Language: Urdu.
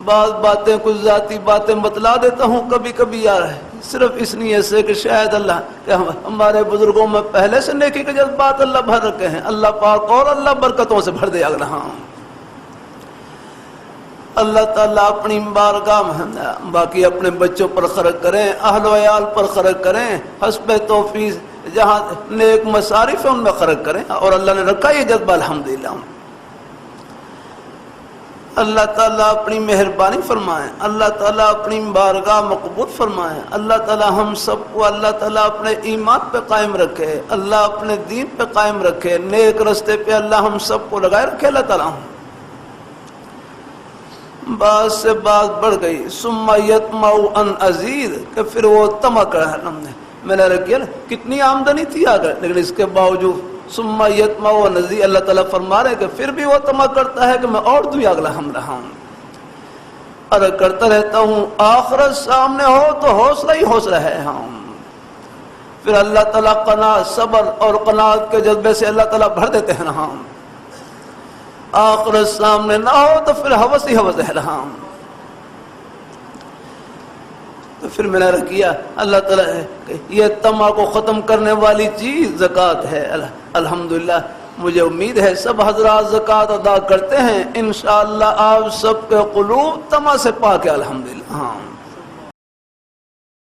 بعض باتیں کچھ ذاتی باتیں بتلا دیتا ہوں کبھی کبھی یار، صرف اس نیت سے کہ شاید اللہ کہ ہمارے بزرگوں میں پہلے سے نیکی کے جذبات اللہ بھر رکھے ہیں، اللہ پاک اور اللہ برکتوں سے بھر دے اگلا۔ اللہ تعالیٰ اپنی بارگاہ میں باقی اپنے بچوں پر خرچ کریں، اہل و عیال پر خرچ کریں، حسب توفیق جہاں نیک مصارف ہیں ان میں خرچ کریں، اور اللہ نے رکھا یہ جذبہ الحمدللہ۔ اللہ تعالیٰ اپنی مہربانی فرمائیں، اللہ تعالیٰ اپنی بارگاہ مقبول فرمائیں، اللہ تعالیٰ ہم سب کو اللہ تعالیٰ اپنے ایمان پہ قائم رکھے، اللہ اپنے دین پہ قائم رکھے، نیک رستے پہ اللہ ہم سب کو لگائے رکھے اللہ تعالیٰ۔ بعض سے بات بڑھ گئی، ثم یطمع ان ازید، کہ پھر وہ طمع کرا، میں نے رکھیا کتنی آمدنی تھی آگے، لیکن اس کے باوجود ثم یطمع ان ازید، اللہ تعالیٰ فرما رہے کہ پھر بھی وہ طمع کرتا ہے کہ میں اور دوں اگلا ہم رہا ہوں، اور کرتا رہتا ہوں، آخرت سامنے ہو تو حوصلہ ہی حوصلہ ہے ہم۔ پھر اللہ تعالیٰ قناعت، صبر اور قناعت کے جذبے سے اللہ تعالیٰ بھر دیتے ہیں ہم، آخرت سامنے نہ ہو تو پھر ہوس ہی ہوس ہے رہا ہوں۔ تو پھر میں نے رکھیا اللہ تعالیٰ یہ طمع کو ختم کرنے والی چیز زکوٰۃ ہے، الحمدللہ مجھے امید ہے سب حضرات زکوٰۃ ادا کرتے ہیں، انشاءاللہ آپ سب کے قلوب طمع سے پاک ہے الحمدللہ۔